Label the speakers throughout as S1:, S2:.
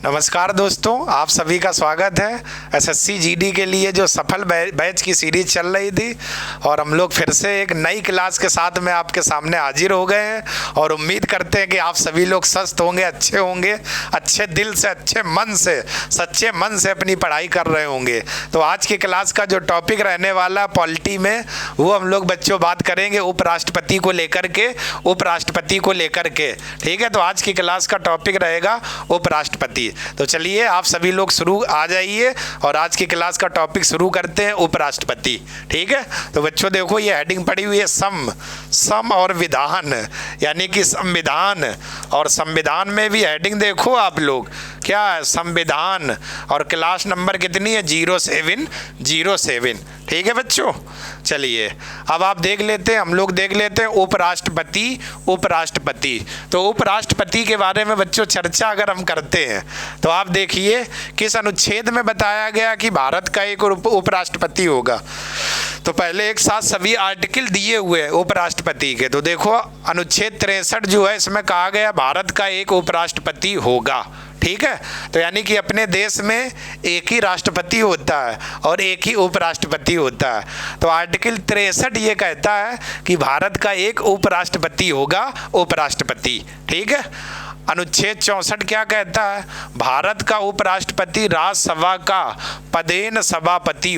S1: नमस्कार दोस्तों, आप सभी का स्वागत है एसएससी जीडी के लिए जो सफल बैच की सीरीज चल रही थी। और हम लोग फिर से एक नई क्लास के साथ में आपके सामने हाजिर हो गए हैं और उम्मीद करते हैं कि आप सभी लोग स्वस्थ होंगे, अच्छे दिल से, अच्छे मन से, सच्चे मन से अपनी पढ़ाई कर रहे होंगे। तो आज की क्लास का जो टॉपिक रहने वाला पॉलिटी में, वो हम लोग बच्चों बात करेंगे उपराष्ट्रपति को लेकर के। ठीक है, तो आज की क्लास का टॉपिक रहेगा उपराष्ट्रपति। तो चलिए आप सभी लोग आ जाइए और आज की क्लास का टॉपिक शुरू करते हैं, उपराष्ट्रपति। ठीक है, तो बच्चों देखो ये हेडिंग पड़ी हुई है सम और विधान, यानी कि संविधान। और संविधान में भी हेडिंग देखो आप लोग, क्या है, संविधान। और क्लास नंबर कितनी है, 0707। ठीक है बच्चों, चलिए अब आप देख लेते हैं, हम लोग देख लेते हैं उपराष्ट्रपति। तो उपराष्ट्रपति के बारे में बच्चों चर्चा अगर हम करते हैं तो आप देखिए किस अनुच्छेद में बताया गया कि भारत का एक उपराष्ट्रपति होगा। तो पहले एक साथ सभी आर्टिकल दिए हुए हैं उपराष्ट्रपति के। तो देखो अनुच्छेद 63 जो है, इसमें कहा गया भारत का एक उपराष्ट्रपति होगा। ठीक है, तो यानी कि अपने देश में एक ही राष्ट्रपति होता है और एक ही उपराष्ट्रपति होता है। तो आर्टिकल 63 ये कहता है कि भारत का एक उपराष्ट्रपति होगा, उपराष्ट्रपति। ठीक है, अनुच्छेद 64 क्या कहता है, भारत का उपराष्ट्रपति राज्यसभा का पदेन सभापति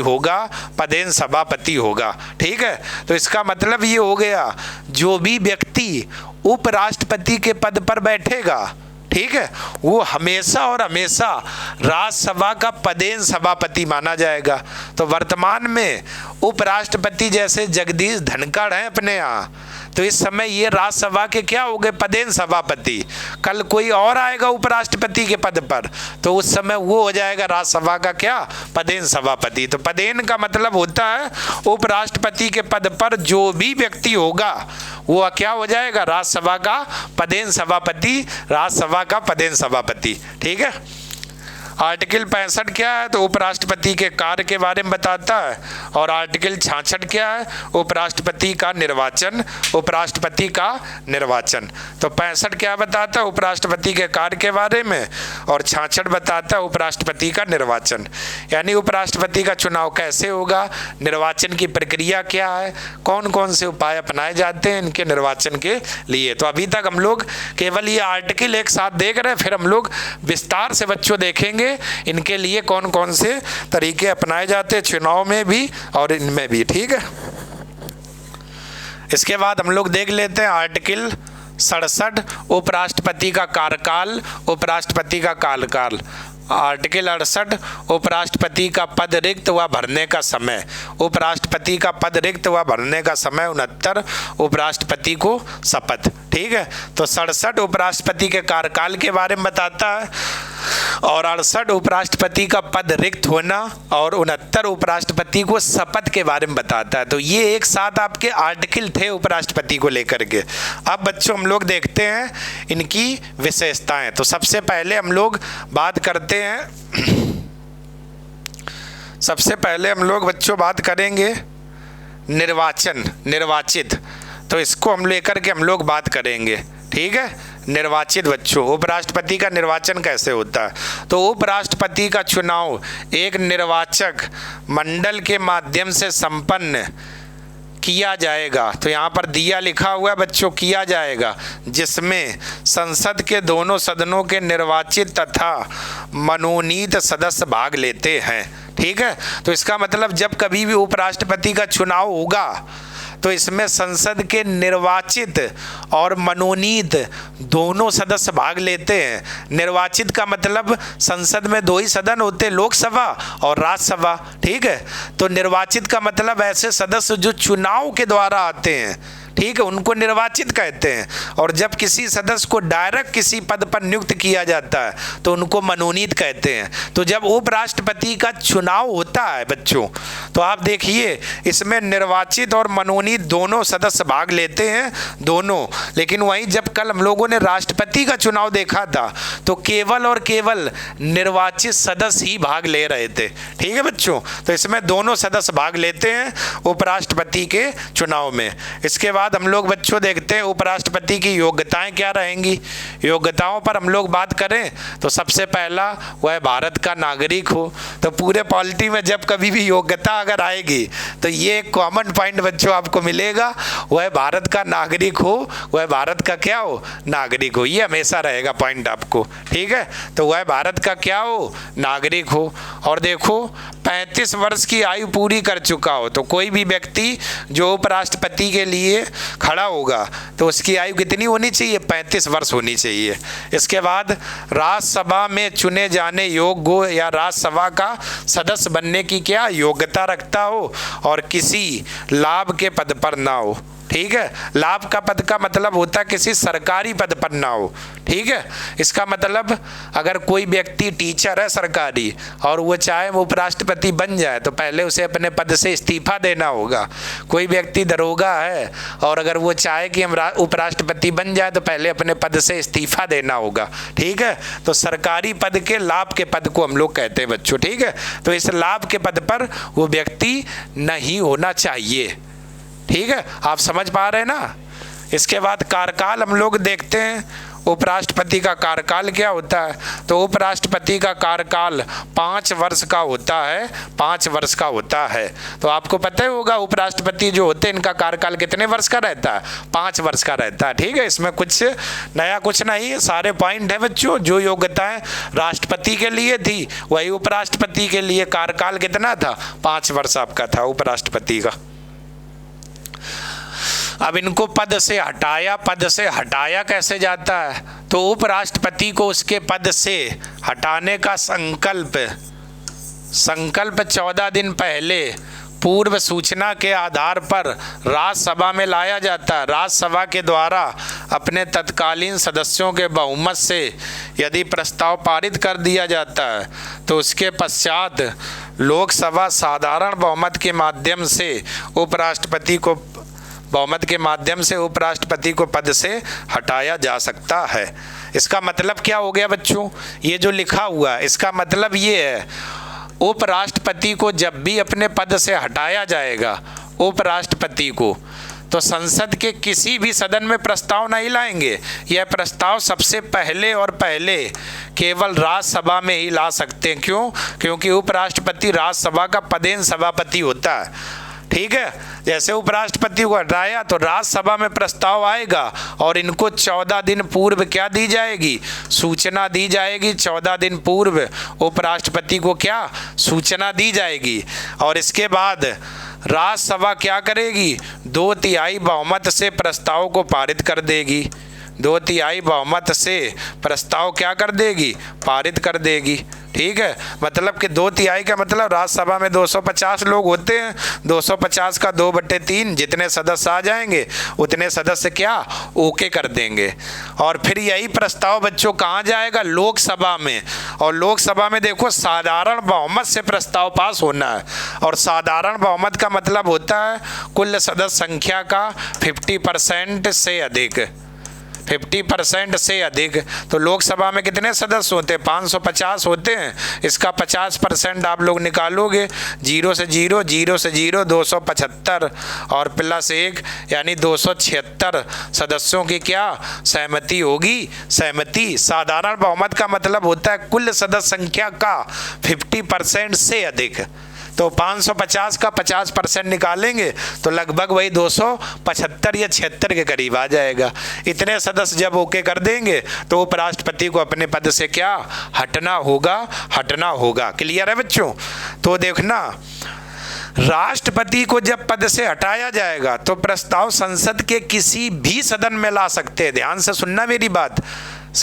S1: होगा। ठीक है, तो इसका मतलब ये हो गया, जो भी व्यक्ति उपराष्ट्रपति के पद पर बैठेगा, ठीक है, वो हमेशा और हमेशा राज्यसभा का पदेन सभापति माना जाएगा। तो वर्तमान में उपराष्ट्रपति जैसे जगदीश धनखड़ हैं अपने यहाँ, तो इस समय ये राज्यसभा के क्या हो गए, पदेन सभापति। कल कोई और आएगा उपराष्ट्रपति के पद पर, तो उस समय वो हो जाएगा राज्यसभा का क्या, पदेन सभापति। तो पदेन का मतलब होता है उपराष्ट्रपति के पद पर जो भी व्यक्ति होगा वो क्या हो जाएगा, राज्यसभा का पदेन सभापति, राज्यसभा का पदेन सभापति। ठीक है, आर्टिकल 65 क्या है, तो उपराष्ट्रपति के कार्य के बारे में बताता है। और आर्टिकल 66 क्या है, उपराष्ट्रपति का निर्वाचन। तो 65 क्या बताता है, उपराष्ट्रपति के कार्य के बारे में, और 66 बताता है उपराष्ट्रपति का निर्वाचन। यानी उपराष्ट्रपति का चुनाव कैसे होगा, निर्वाचन की प्रक्रिया क्या है, कौन कौन से उपाय अपनाए जाते हैं इनके निर्वाचन के लिए। तो अभी तक हम लोग केवल ये आर्टिकल एक साथ देख रहे हैं, फिर हम लोग विस्तार से बच्चों देखेंगे इनके लिए कौन कौन से तरीके अपनाए जाते हैं चुनाव में भी और इनमें भी। ठीक है, इसके बाद हम लोग देख लेते हैं आर्टिकल 67 उपराष्ट्रपति का कार्यकाल। आर्टिकल 68 उपराष्ट्रपति का पद रिक्त व भरने का समय। 69 उपराष्ट्रपति को शपथ। ठीक है, तो 67 उपराष्ट्रपति के कार्यकाल के बारे में बताता है, और 68 उपराष्ट्रपति का पद रिक्त होना, और 69 उपराष्ट्रपति को शपथ के बारे में बताता है। तो ये एक साथ आपके आर्टिकल थे उपराष्ट्रपति को लेकर के। अब बच्चों हम लोग देखते हैं इनकी विशेषताएं। तो सबसे पहले हम लोग बात करते हैं, बच्चों बात करेंगे निर्वाचित। तो इसको हम लेकर के हम लोग बात करेंगे। ठीक है, निर्वाचित बच्चों, उपराष्ट्रपति का निर्वाचन कैसे होता है। तो उपराष्ट्रपति का चुनाव एक निर्वाचक मंडल के माध्यम से संपन्न किया जाएगा। तो यहाँ पर दिया लिखा हुआ है बच्चों, किया जाएगा, जिसमें संसद के दोनों सदनों के निर्वाचित तथा मनोनीत सदस्य भाग लेते हैं। ठीक है, तो इसका मतलब जब कभी भी उपराष्ट्रपति का चुनाव होगा तो इसमें संसद के निर्वाचित और मनोनीत दोनों सदस्य भाग लेते हैं। निर्वाचित का मतलब संसद में दो ही सदन होते, लोकसभा और राज्यसभा। ठीक है, तो निर्वाचित का मतलब ऐसे सदस्य जो चुनाव के द्वारा आते हैं, ठीक है, उनको निर्वाचित कहते हैं। और जब किसी सदस्य को डायरेक्ट किसी पद पर नियुक्त किया जाता है तो उनको मनोनीत कहते हैं। तो जब उपराष्ट्रपति का चुनाव होता है बच्चों, तो आप देखिए इसमें निर्वाचित और मनोनीत दोनों सदस्य भाग लेते हैं, दोनों। लेकिन वहीं जब कल हम लोगों ने राष्ट्रपति राष्ट्रपति का चुनाव देखा था तो केवल और केवल निर्वाचित सदस्य ही भाग ले रहे थे। ठीक है बच्चों, तो इसमें दोनों सदस्य भाग लेते हैं उपराष्ट्रपति के चुनाव में। इसके बाद हम लोग बच्चों देखते हैं उपराष्ट्रपति की योग्यताएं क्या रहेंगी। योग्यताओं पर हम लोग बात करें तो सबसे पहला वह भारत का नागरिक हो। तो पूरे पॉलिटी में जब कभी भी योग्यता अगर आएगी तो ये एक कॉमन पॉइंट बच्चों आपको मिलेगा, वह भारत का नागरिक हो, वह भारत का क्या हो, नागरिक हो। ये हमेशा रहेगा पॉइंट आपको। ठीक है, तो वह भारत का क्या हो, नागरिक हो। और देखो 35 वर्ष की आयु पूरी कर चुका हो। तो कोई भी व्यक्ति जो उपराष्ट्रपति के लिए खड़ा होगा तो उसकी आयु कितनी होनी चाहिए, 35 वर्ष होनी चाहिए। इसके बाद राज्यसभा में चुने जाने योग्य हो या राज्यसभा का सदस्य बनने की क्या योग्यता रखता हो और किसी लाभ के पद पर ना हो। ठीक है, लाभ का पद का मतलब होता है किसी सरकारी पद पर ना हो। ठीक है, इसका मतलब अगर कोई व्यक्ति टीचर है सरकारी और वो चाहे वो उपराष्ट्रपति बन जाए तो पहले उसे अपने पद से इस्तीफा देना होगा। कोई व्यक्ति दरोगा है और अगर वो चाहे कि हम उपराष्ट्रपति बन जाए तो पहले अपने पद से इस्तीफा देना होगा। ठीक है, तो सरकारी पद के लाभ के पद को हम लोग कहते हैं बच्चों। ठीक है, तो इस लाभ के पद पर वो व्यक्ति नहीं होना चाहिए। ठीक है, आप समझ पा रहे हैं ना। इसके बाद कार्यकाल हम लोग देखते हैं, उपराष्ट्रपति का कार्यकाल क्या होता है। तो उपराष्ट्रपति का कार्यकाल 5 वर्ष का होता है, 5 वर्ष का होता है। तो आपको पता ही होगा उपराष्ट्रपति जो होते हैं इनका कार्यकाल कितने वर्ष का रहता है, 5 वर्ष का रहता है। ठीक है, इसमें कुछ नया कुछ नहीं है, सारे पॉइंट है बच्चों। जो योग्यताएं राष्ट्रपति के लिए थी वही उपराष्ट्रपति के लिए कार्यकाल कितना था, 5 वर्ष आपका था उपराष्ट्रपति का। अब इनको पद से हटाया कैसे जाता है। तो उपराष्ट्रपति को उसके पद से हटाने का संकल्प 14 दिन पहले पूर्व सूचना के आधार पर राज्यसभा में लाया जाता है। राज्यसभा के द्वारा अपने तत्कालीन सदस्यों के बहुमत से यदि प्रस्ताव पारित कर दिया जाता है तो उसके पश्चात लोकसभा साधारण बहुमत के माध्यम से उपराष्ट्रपति को पद से हटाया जा सकता है। इसका मतलब क्या हो गया बच्चों, ये जो लिखा हुआ है इसका मतलब ये है उपराष्ट्रपति को जब भी अपने पद से हटाया जाएगा उपराष्ट्रपति को, तो संसद के किसी भी सदन में प्रस्ताव नहीं लाएंगे। यह प्रस्ताव सबसे पहले केवल राज्यसभा में ही ला सकते हैं। क्यों? क्योंकि उपराष्ट्रपति राज्यसभा का पदेन सभापति होता है। ठीक है, जैसे उपराष्ट्रपति को हटाया तो राज्यसभा में प्रस्ताव आएगा और इनको 14 दिन पूर्व क्या दी जाएगी, सूचना दी जाएगी। 14 दिन पूर्व उपराष्ट्रपति को क्या सूचना दी जाएगी और इसके बाद राज्यसभा क्या करेगी, 2/3 बहुमत से प्रस्ताव को पारित कर देगी। 2/3 बहुमत से प्रस्ताव क्या कर देगी, पारित कर देगी। ठीक है, मतलब कि 2/3 का मतलब राज्यसभा में 250 लोग होते हैं, 250 का 2/3 जितने सदस्य आ जाएंगे उतने सदस्य क्या ओके कर देंगे। और फिर यही प्रस्ताव बच्चों कहाँ जाएगा, लोकसभा में। और लोकसभा में देखो साधारण बहुमत से प्रस्ताव पास होना है और साधारण बहुमत का मतलब होता है कुल सदस्य संख्या का 50% से अधिक। 50% से अधिक। तो लोकसभा में कितने सदस्य होते हैं, 550 होते हैं। इसका 50% आप लोग निकालोगे, 0 से 0 275 और +1 यानी 276 सदस्यों की क्या सहमति होगी, सहमति। साधारण बहुमत का मतलब होता है कुल सदस्य संख्या का 50% से अधिक। तो 550 का 50% निकालेंगे तो लगभग वही 275 या 76 के करीब आ जाएगा। इतने सदस्य जब ओके कर देंगे तो उपराष्ट्रपति को अपने पद से क्या हटना होगा। क्लियर है बच्चों? तो देखना, राष्ट्रपति को जब पद से हटाया जाएगा तो प्रस्ताव संसद के किसी भी सदन में ला सकते हैं। ध्यान से सुनना मेरी बात,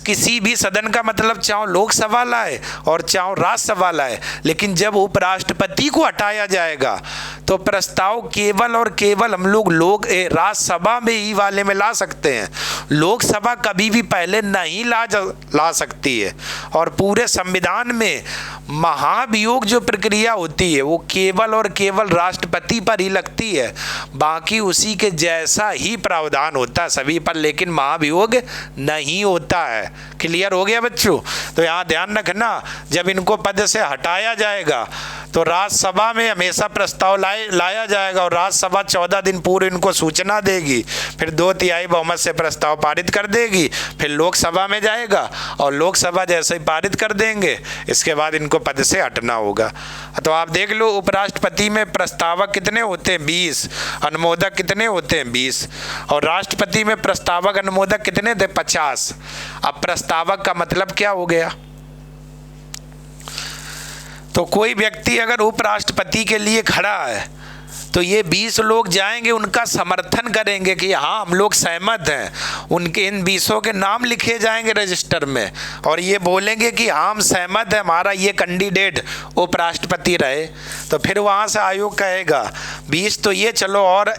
S1: किसी भी सदन का मतलब चाहे लोकसभा लाए और चाहे राज्यसभा लाए, लेकिन जब उपराष्ट्रपति राष्ट्रपति को हटाया जाएगा तो प्रस्ताव केवल और केवल हम लोग राज्यसभा में ही वाले में ला सकते हैं। लोकसभा कभी भी पहले नहीं ला सकती है। और पूरे संविधान में महाभियोग जो प्रक्रिया होती है वो केवल और केवल राष्ट्रपति पर ही लगती है, बाकी उसी के जैसा ही प्रावधान होता है सभी पर, लेकिन महाभियोग नहीं होता है। क्लियर हो गया बच्चों? तो यहाँ ध्यान रखना, जब इनको पद से हटाया जाएगा तो राज्यसभा में हमेशा प्रस्ताव लाया जाएगा और राज्यसभा 14 दिन पूर्व इनको सूचना देगी, फिर 2/3 बहुमत से प्रस्ताव पारित कर देगी, फिर लोकसभा में जाएगा और लोकसभा जैसे ही पारित कर देंगे इसके बाद इनको पद से हटना होगा। तो आप देख लो, उपराष्ट्रपति में प्रस्तावक कितने होते हैं? 20। अनुमोदक कितने होते हैं? 20। और राष्ट्रपति में प्रस्तावक अनुमोदक कितने थे? 50। अब प्रस्तावक का मतलब क्या हो गया? तो कोई व्यक्ति अगर उपराष्ट्रपति के लिए खड़ा है तो ये 20 लोग जाएंगे, उनका समर्थन करेंगे कि हाँ हम लोग सहमत हैं, उनके इन 20 के नाम लिखे जाएंगे रजिस्टर में और ये बोलेंगे कि हाँ हम सहमत हैं, हमारा ये कैंडिडेट उपराष्ट्रपति रहे। तो फिर वहाँ से आयोग कहेगा 20 तो ये चलो और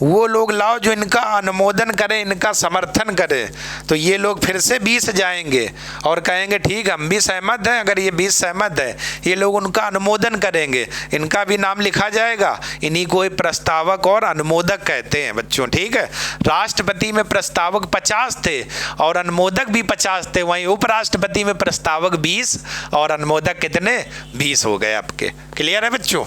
S1: वो लोग लाओ जो इनका अनुमोदन करें, इनका समर्थन करें। तो ये लोग फिर से 20 जाएंगे और कहेंगे ठीक हम भी सहमत हैं। अगर ये 20 सहमत है, ये लोग उनका अनुमोदन करेंगे, इनका भी नाम लिखा जाएगा। इन्हीं को प्रस्तावक और अनुमोदक कहते हैं बच्चों, ठीक है। राष्ट्रपति में प्रस्तावक 50 थे और अनुमोदक भी 50 थे, वहीं उपराष्ट्रपति में प्रस्तावक 20 और अनुमोदक कितने? 20 हो गए आपके। क्लियर है बच्चों?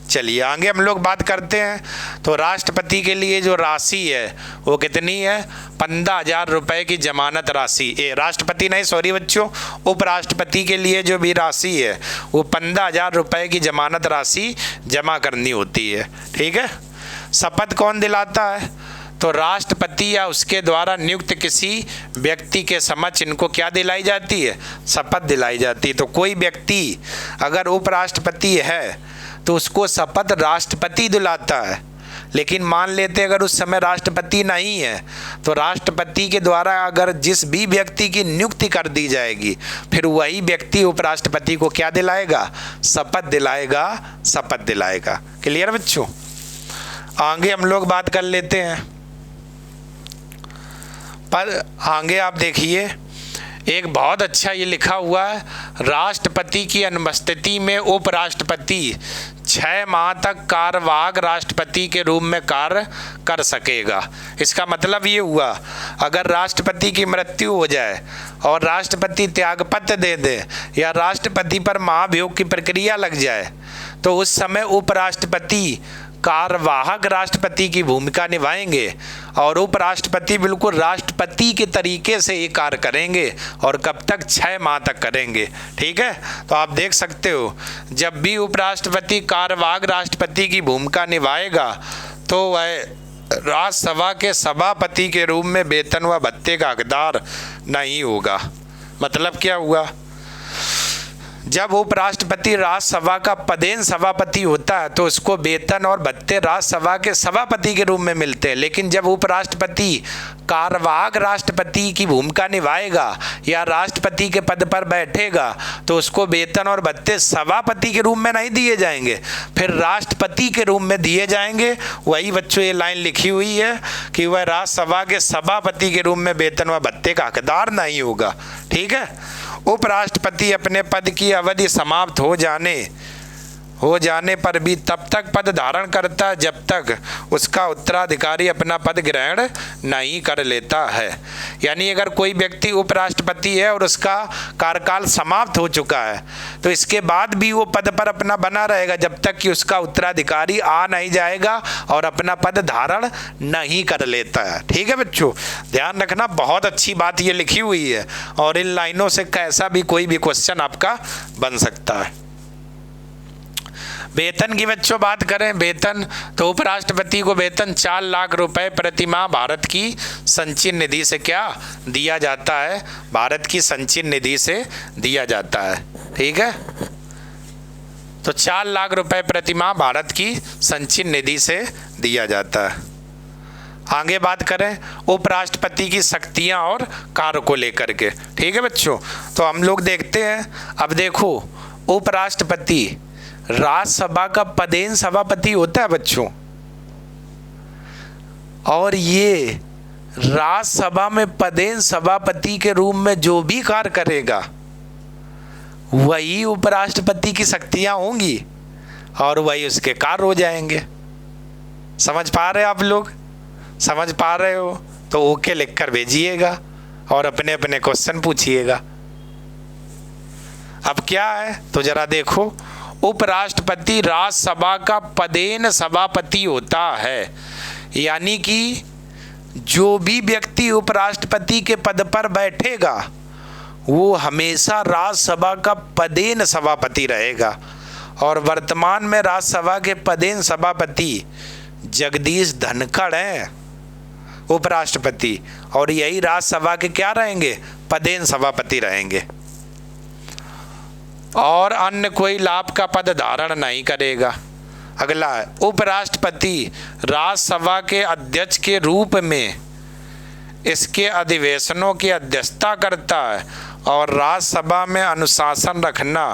S1: चलिए आगे हम लोग बात करते हैं। तो राष्ट्रपति के लिए जो राशि है वो कितनी है? 15,000 रुपये की जमानत राशि। राष्ट्रपति नहीं, सॉरी बच्चों, उपराष्ट्रपति के लिए जो भी राशि है वो 15,000 रुपये की जमानत राशि जमा करनी होती है, ठीक है। शपथ कौन दिलाता है? तो राष्ट्रपति या उसके द्वारा नियुक्त किसी व्यक्ति के समक्ष इनको क्या दिलाई जाती है? शपथ दिलाई जाती है। तो कोई व्यक्ति अगर उपराष्ट्रपति है तो उसको शपथ राष्ट्रपति दिलाता है। लेकिन मान लेते अगर उस समय राष्ट्रपति नहीं है तो राष्ट्रपति के द्वारा अगर जिस भी व्यक्ति की नियुक्ति कर दी जाएगी फिर वही व्यक्ति उपराष्ट्रपति को क्या दिलाएगा? शपथ दिलाएगा, शपथ दिलाएगा। क्लियर बच्चों? आगे हम लोग बात कर लेते हैं। पर आगे आप देखिए, एक बहुत अच्छा ये लिखा हुआ है, राष्ट्रपति की अनुपस्थिति में उपराष्ट्रपति 6 माह तक कार्यवाहक राष्ट्रपति के रूप में कार्य कर सकेगा। इसका मतलब ये हुआ, अगर राष्ट्रपति की मृत्यु हो जाए और राष्ट्रपति त्यागपत्र दे दे या राष्ट्रपति पर महाभियोग की प्रक्रिया लग जाए तो उस समय उपराष्ट्रपति कार्यवाहक राष्ट्रपति की भूमिका निभाएंगे और उपराष्ट्रपति बिल्कुल राष्ट्रपति के तरीके से ये कार्य करेंगे और कब तक? 6 माह तक करेंगे, ठीक है। तो आप देख सकते हो, जब भी उपराष्ट्रपति कार्यवाहक राष्ट्रपति की भूमिका निभाएगा तो वह राज्यसभा के सभापति के रूप में वेतन व भत्ते का हकदार नहीं होगा। मतलब क्या हुआ? जब उपराष्ट्रपति राज्यसभा का पदेन सभापति होता है तो उसको वेतन और भत्ते राज्यसभा के सभापति के रूप में मिलते हैं। लेकिन जब उपराष्ट्रपति कार्यवाहक राष्ट्रपति की भूमिका निभाएगा या राष्ट्रपति के पद पर बैठेगा तो उसको वेतन और भत्ते सभापति के रूप में नहीं दिए जाएंगे, फिर राष्ट्रपति के रूप में दिए जाएंगे। वही बच्चों ये लाइन लिखी हुई है कि वह राज्यसभा के सभापति के रूप में वेतन व भत्ते का हकदार नहीं होगा, ठीक है। उपराष्ट्रपति अपने पद की अवधि समाप्त हो जाने पर भी तब तक पद धारण करता है जब तक उसका उत्तराधिकारी अपना पद ग्रहण नहीं कर लेता है। यानी अगर कोई व्यक्ति उपराष्ट्रपति है और उसका कार्यकाल समाप्त हो चुका है तो इसके बाद भी वो पद पर अपना बना रहेगा जब तक कि उसका उत्तराधिकारी आ नहीं जाएगा और अपना पद धारण नहीं कर लेता है, ठीक है बच्चों। ध्यान रखना, बहुत अच्छी बात ये लिखी हुई है और इन लाइनों से कैसा भी कोई भी क्वेश्चन आपका बन सकता है। वेतन की बच्चों बात करें, वेतन तो उपराष्ट्रपति को वेतन 4 लाख रुपए प्रति माह भारत की संचयन निधि से क्या दिया जाता है? भारत की संचयन निधि से दिया जाता है, ठीक है। तो 4 लाख रुपए प्रति माह भारत की संचयन निधि से दिया जाता है। आगे बात करें उपराष्ट्रपति की शक्तियां और कार्य को लेकर के, ठीक है बच्चों। तो हम लोग देखते हैं, अब देखो उपराष्ट्रपति राज्यसभा का पदेन सभापति होता है बच्चों, और ये राज्यसभा में पदेन सभापति के रूप में जो भी कार्य करेगा वही उपराष्ट्रपति की शक्तियां होंगी और वही उसके कार्य हो जाएंगे। समझ पा रहे आप लोग? समझ पा रहे हो तो ओके लिखकर भेजिएगा और अपने अपने क्वेश्चन पूछिएगा। अब क्या है तो जरा देखो, उपराष्ट्रपति राज्यसभा का पदेन सभापति होता है, यानी कि जो भी व्यक्ति उपराष्ट्रपति के पद पर बैठेगा वो हमेशा राज्यसभा का पदेन सभापति रहेगा। और वर्तमान में राज्यसभा के पदेन सभापति जगदीश धनखड़ हैं उपराष्ट्रपति, और यही राज्यसभा के क्या रहेंगे? पदेन सभापति रहेंगे, और अन्य कोई लाभ का पद धारण नहीं करेगा। अगला है, उपराष्ट्रपति राज्यसभा के अध्यक्ष के रूप में इसके अधिवेशनों की अध्यक्षता करता है और राज्यसभा में अनुशासन रखना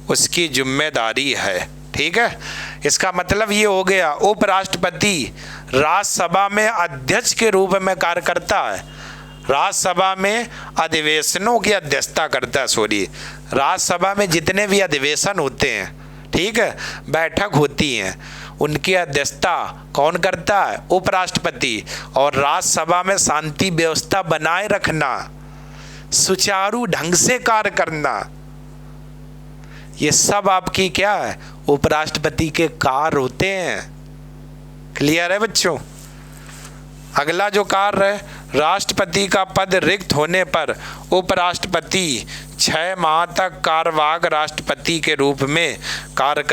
S1: उसकी जिम्मेदारी है। ठीक है, इसका मतलब ये हो गया, उपराष्ट्रपति राज्यसभा में अध्यक्ष के रूप में कार्य करता है, राज्यसभा में अधिवेशनों की अध्यक्षता करता है। सॉरी, राज्यसभा में जितने भी अधिवेशन होते हैं, ठीक है, बैठक होती हैं, उनकी अध्यक्षता कौन करता है? उपराष्ट्रपति। और राज्यसभा में शांति व्यवस्था बनाए रखना, सुचारू ढंग से कार्य करना, ये सब आपकी क्या है? उपराष्ट्रपति के कार्य होते हैं। क्लियर है बच्चों? अगला जो कार्य है, राष्ट्रपति का पद रिक्त होने पर उपराष्ट्रपति 6 माह तक कार्यवाहक राष्ट्रपति के रूप में कार्य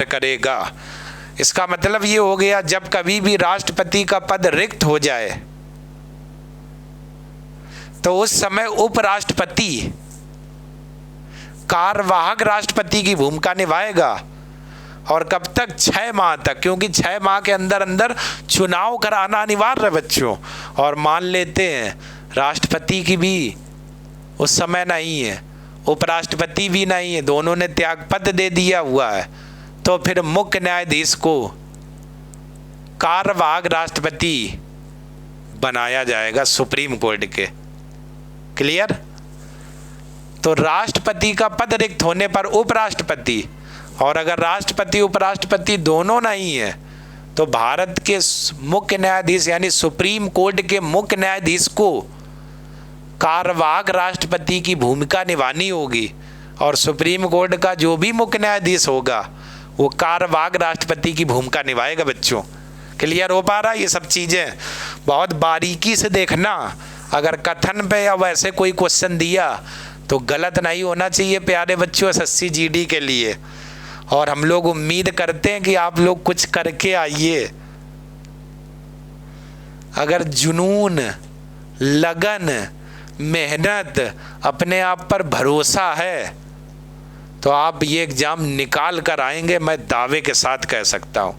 S1: करेगा। इसका मतलब ये हो गया, जब कभी भी राष्ट्रपति का पद रिक्त हो जाए तो उस समय उपराष्ट्रपति कार्यवाहक राष्ट्रपति की भूमिका निभाएगा। और कब तक? 6 माह तक, क्योंकि 6 माह के अंदर अंदर चुनाव कराना अनिवार्य है बच्चों। और मान लेते हैं राष्ट्रपति की भी उस समय नहीं है, उपराष्ट्रपति भी नहीं है, दोनों ने त्यागपत्र दे दिया हुआ है, तो फिर मुख्य न्यायाधीश को कार्यवाहक राष्ट्रपति बनाया जाएगा सुप्रीम कोर्ट के। क्लियर? तो राष्ट्रपति का पद रिक्त होने पर उपराष्ट्रपति, और अगर राष्ट्रपति उपराष्ट्रपति दोनों नहीं है तो भारत के मुख्य न्यायाधीश यानी सुप्रीम कोर्ट के मुख्य न्यायाधीश को कार्यवाहक राष्ट्रपति की भूमिका निभानी होगी। और सुप्रीम कोर्ट का जो भी मुख्य न्यायाधीश होगा वो कार्यवाहक राष्ट्रपति की भूमिका निभाएगा बच्चों। क्लियर हो पा रहा है? ये सब चीज़ें बहुत बारीकी से देखना। अगर कथन पे या वैसे कोई क्वेश्चन दिया तो गलत नहीं होना चाहिए प्यारे बच्चों एसएससी जीडी के लिए। और हम लोग उम्मीद करते हैं कि आप लोग कुछ करके आइए। अगर जुनून, लगन, मेहनत, अपने आप पर भरोसा है तो आप ये एग्जाम निकाल कर आएंगे, मैं दावे के साथ कह सकता हूं।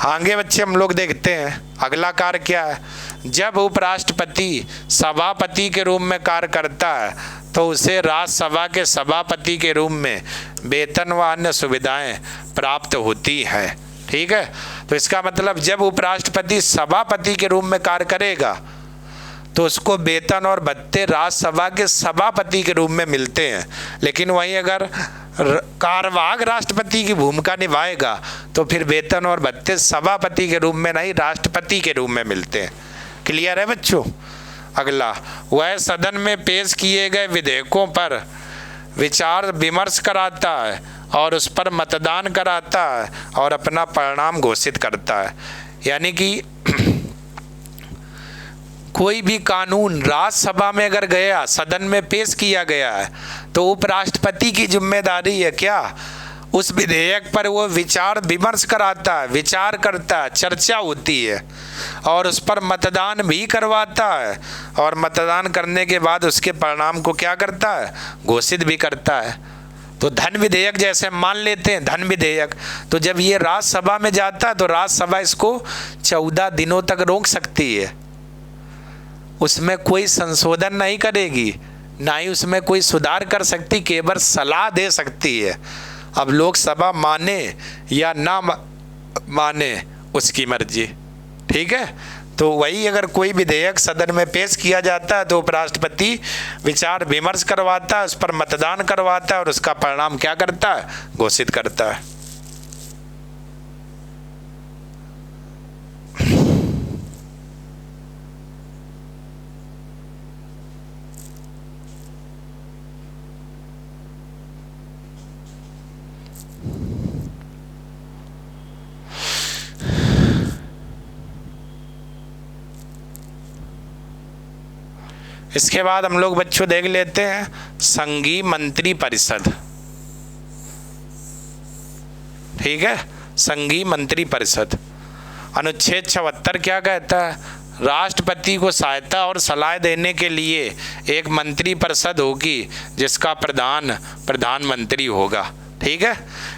S1: आगे बच्चे हम लोग देखते हैं अगला कार्य क्या है। जब उपराष्ट्रपति सभापति के रूप में कार्य करता है तो उसे राज्यसभा के सभापति के रूप में वेतन व अन्य सुविधाएं प्राप्त होती हैं। ठीक है, तो इसका मतलब जब उपराष्ट्रपति सभापति के रूप में कार्य करेगा तो उसको वेतन और भत्ते राज्यसभा के सभापति के रूप में मिलते हैं। लेकिन वहीं अगर कार्यवाहक राष्ट्रपति की भूमिका निभाएगा तो फिर वेतन और भत्ते सभापति के रूप में नहीं, राष्ट्रपति के रूप में मिलते हैं। क्लियर है बच्चों? अगला, वह सदन में पेश किए गए विधेयकों पर विचार विमर्श कराता है और उस पर मतदान कराता है और अपना परिणाम घोषित करता है। यानी कि कोई भी कानून राज्यसभा में अगर गया, सदन में पेश किया गया है, तो उपराष्ट्रपति की जिम्मेदारी है क्या? उस विधेयक पर वो विचार विमर्श कराता है, विचार करता है, चर्चा होती है और उस पर मतदान भी करवाता है, और मतदान करने के बाद उसके परिणाम को क्या करता है? घोषित भी करता है। तो धन विधेयक जैसे मान लेते हैं, धन विधेयक, तो जब ये राज्यसभा में जाता है तो राज्यसभा इसको 14 दिनों तक रोक सकती है, उसमें कोई संशोधन नहीं करेगी। ना ही उसमें कोई सुधार कर सकती, केवल सलाह दे सकती है। अब लोकसभा माने या ना माने उसकी मर्जी, ठीक है। तो वही अगर कोई विधेयक सदन में पेश किया जाता है तो उपराष्ट्रपति विचार विमर्श करवाता है, उस पर मतदान करवाता है और उसका परिणाम क्या करता है, घोषित करता है। इसके बाद हम लोग बच्चों देख लेते हैं संघीय मंत्री परिषद, ठीक है। संघीय मंत्री परिषद अनुच्छेद 76 क्या कहता है, राष्ट्रपति को सहायता और सलाह देने के लिए एक मंत्री परिषद होगी जिसका प्रधानमंत्री होगा, ठीक है।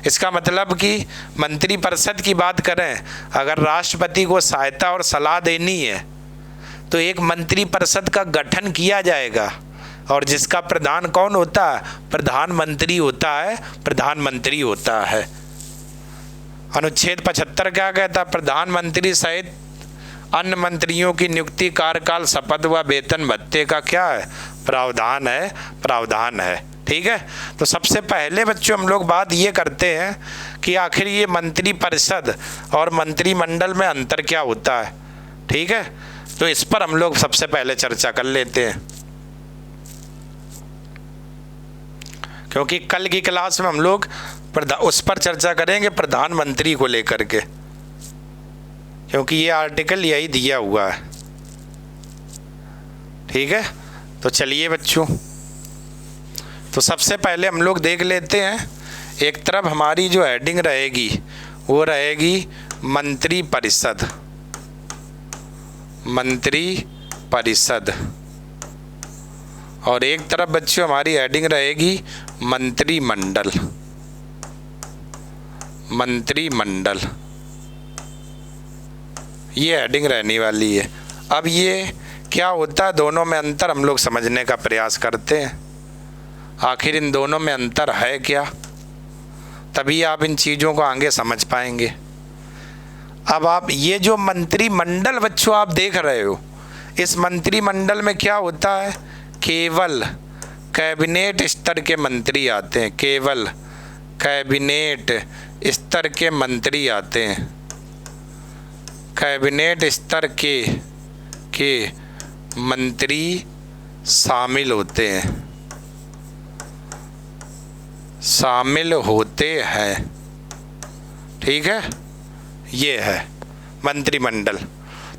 S1: इसका मतलब कि मंत्री परिषद की बात करें, अगर राष्ट्रपति को सहायता और सलाह देनी है तो एक मंत्री परिषद का गठन किया जाएगा और जिसका प्रधान कौन होता है, प्रधानमंत्री होता है, प्रधानमंत्री होता है। अनुच्छेद 75 क्या कहता है, प्रधानमंत्री सहित अन्य मंत्रियों की नियुक्ति, कार्यकाल, शपथ व वेतन भत्ते का क्या है, प्रावधान है, ठीक है। तो सबसे पहले बच्चों हम लोग बात ये करते हैं कि आखिर ये मंत्री परिषद और मंत्रिमंडल में अंतर क्या होता है, ठीक है। तो इस पर हम लोग सबसे पहले चर्चा कर लेते हैं, क्योंकि कल की क्लास में हम लोग उस पर चर्चा करेंगे प्रधानमंत्री को लेकर के, क्योंकि ये आर्टिकल यही दिया हुआ है, ठीक है। तो चलिए बच्चों, तो सबसे पहले हम लोग देख लेते हैं, एक तरफ हमारी जो हेडिंग रहेगी वो रहेगी मंत्री परिषद, मंत्री परिषद, और एक तरफ बच्चों हमारी हेडिंग रहेगी मंत्रिमंडल, मंत्रिमंडल, ये हेडिंग रहने वाली है। अब ये क्या होता है, दोनों में अंतर हम लोग समझने का प्रयास करते हैं, आखिर इन दोनों में अंतर है क्या, तभी आप इन चीज़ों को आगे समझ पाएंगे। अब आप ये जो मंत्रिमंडल बच्चों आप देख रहे हो, इस मंत्रिमंडल में क्या होता है, केवल कैबिनेट स्तर के मंत्री आते हैं, केवल कैबिनेट स्तर के मंत्री आते हैं, कैबिनेट स्तर के मंत्री शामिल होते हैं, शामिल होते हैं, ठीक है। ये है मंत्रिमंडल।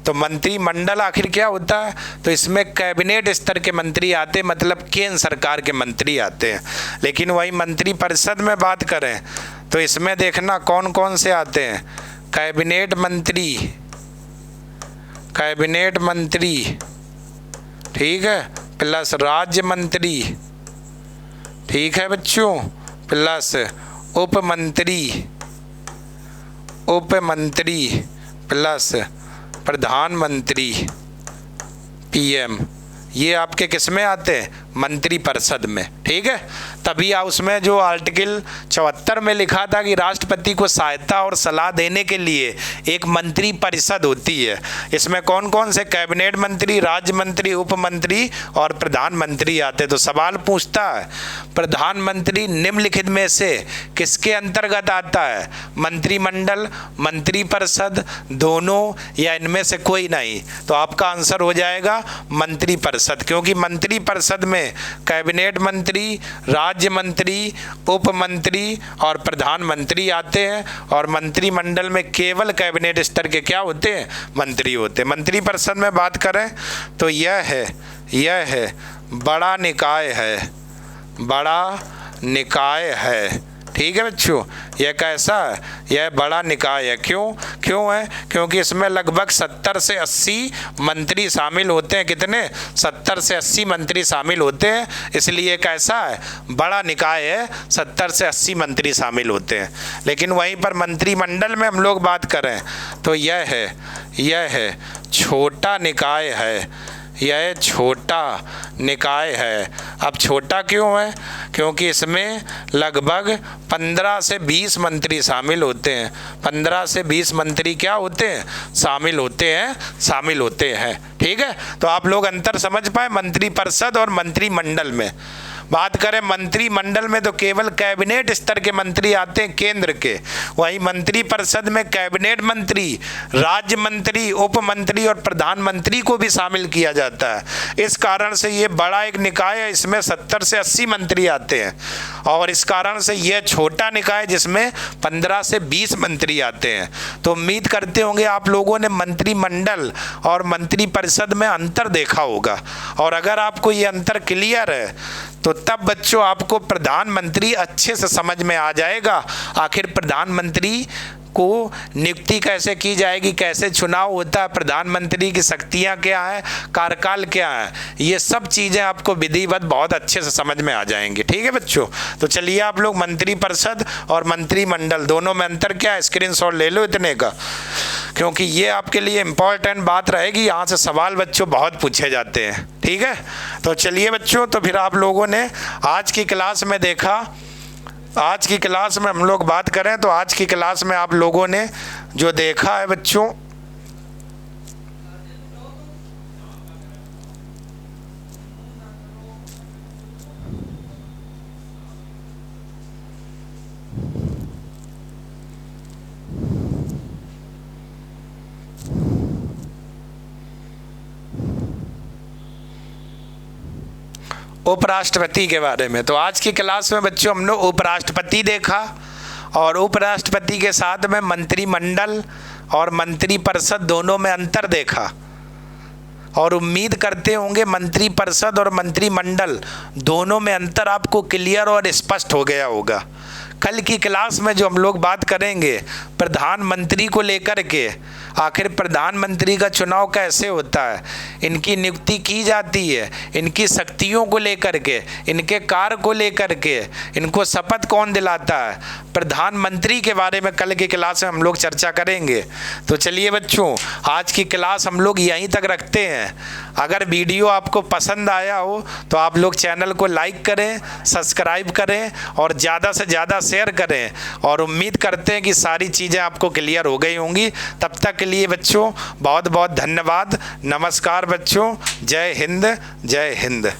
S1: तो मंत्रिमंडल आखिर क्या होता है, तो इसमें कैबिनेट स्तर के मंत्री आते हैं, मतलब केंद्र सरकार के मंत्री आते हैं। लेकिन वही मंत्री परिषद में बात करें तो इसमें देखना कौन कौन से आते हैं, कैबिनेट मंत्री, कैबिनेट मंत्री, ठीक है, प्लस राज्य मंत्री, ठीक है बच्चों, प्लस उप मंत्री, उप मंत्री, प्लस प्रधानमंत्री, पीएम, ये आपके किस में आते हैं, मंत्री परिषद में, ठीक है। तभी उसमें जो आर्टिकल 74 में लिखा था कि राष्ट्रपति को सहायता और सलाह देने के लिए एक मंत्री परिषद होती है, इसमें कौन कौन से कैबिनेट मंत्री, राज्य मंत्री, उप मंत्री और प्रधानमंत्री आते। तो सवाल पूछता है प्रधानमंत्री निम्नलिखित में से किसके अंतर्गत आता है, मंत्रिमंडल, मंत्री परिषद, दोनों या इनमें से कोई नहीं। तो आपका आंसर हो जाएगा मंत्री परिषद, क्योंकि मंत्री परिषद में कैबिनेट मंत्री, राज्य मंत्री, उप मंत्री और प्रधानमंत्री आते हैं, और मंत्रिमंडल में केवल कैबिनेट स्तर के क्या होते हैं, मंत्री होते हैं। मंत्री परिषद में बात करें तो यह है बड़ा निकाय है, बड़ा निकाय है, ठीक है बच्चों। यह कैसा है, यह बड़ा निकाय है। क्यों है, क्योंकि इसमें लगभग 70 से 80 मंत्री शामिल होते हैं। कितने, 70 से 80 मंत्री शामिल होते हैं, इसलिए कैसा है, बड़ा निकाय है, 70 से 80 मंत्री शामिल होते हैं। लेकिन वहीं पर मंत्रिमंडल में हम लोग बात करें तो यह है छोटा निकाय है, यह छोटा निकाय है। अब छोटा क्यों है? क्योंकि इसमें लगभग 15 से 20 मंत्री शामिल होते हैं। 15 से 20 मंत्री क्या होते हैं? शामिल होते हैं। ठीक है, तो आप लोग अंतर समझ पाए मंत्रिपरिषद और मंत्रिमंडल में। बात करें मंत्रिमंडल में तो केवल कैबिनेट स्तर के मंत्री आते हैं केंद्र के, वहीं मंत्रिपरिषद में कैबिनेट मंत्री, राज्य मंत्री, उप मंत्री और प्रधानमंत्री को भी शामिल किया जाता है। इस कारण से ये बड़ा एक निकाय है, इसमें 70 से 80 मंत्री आते हैं, और इस कारण से यह छोटा निकाय जिसमें 15 से 20 मंत्री आते हैं। तो उम्मीद करते होंगे आप लोगों ने मंत्रिमंडल और मंत्रिपरिषद में अंतर देखा होगा, और अगर आपको ये अंतर क्लियर है तो तब बच्चों आपको प्रधानमंत्री अच्छे से समझ में आ जाएगा। आखिर प्रधानमंत्री को नियुक्ति कैसे की जाएगी, कैसे चुनाव होता है, प्रधानमंत्री की शक्तियां क्या है, कार्यकाल क्या है, ये सब चीज़ें आपको विधिवत बहुत अच्छे से समझ में आ जाएंगी। ठीक है बच्चों, तो चलिए आप लोग मंत्रिपरिषद और मंत्रिमंडल दोनों में अंतर क्या है स्क्रीनशॉट ले लो इतने का, क्योंकि ये आपके लिए इम्पॉर्टेंट बात रहेगी। यहाँ से सवाल बच्चों बहुत पूछे जाते हैं। ठीक है, तो चलिए बच्चों, तो फिर आप लोगों ने आज की क्लास में देखा, आज की क्लास में हम लोग बात करें तो आज की क्लास में आप लोगों ने जो देखा है बच्चों, उपराष्ट्रपति के बारे में। तो आज की क्लास में बच्चों हम लोग उपराष्ट्रपति देखा, और उपराष्ट्रपति के साथ में मंत्रिमंडल और मंत्रिपरिषद दोनों में अंतर देखा, और उम्मीद करते होंगे मंत्रिपरिषद और मंत्रिमंडल दोनों में अंतर आपको क्लियर और स्पष्ट हो गया होगा। कल की क्लास में जो हम लोग बात करेंगे प्रधानमंत्री को लेकर के, आखिर प्रधानमंत्री का चुनाव कैसे होता है, इनकी नियुक्ति की जाती है, इनकी शक्तियों को लेकर के, इनके कार्य को लेकर के, इनको शपथ कौन दिलाता है, प्रधानमंत्री के बारे में कल की क्लास में हम लोग चर्चा करेंगे। तो चलिए बच्चों, आज की क्लास हम लोग यहीं तक रखते हैं। अगर वीडियो आपको पसंद आया हो तो आप लोग चैनल को लाइक करें, सब्सक्राइब करें और ज़्यादा से ज़्यादा शेयर करें, और उम्मीद करते हैं कि सारी चीज़ें आपको क्लियर हो गई होंगी। तब तक के लिए बच्चों बहुत बहुत धन्यवाद। नमस्कार बच्चों, जय हिंद, जय हिंद।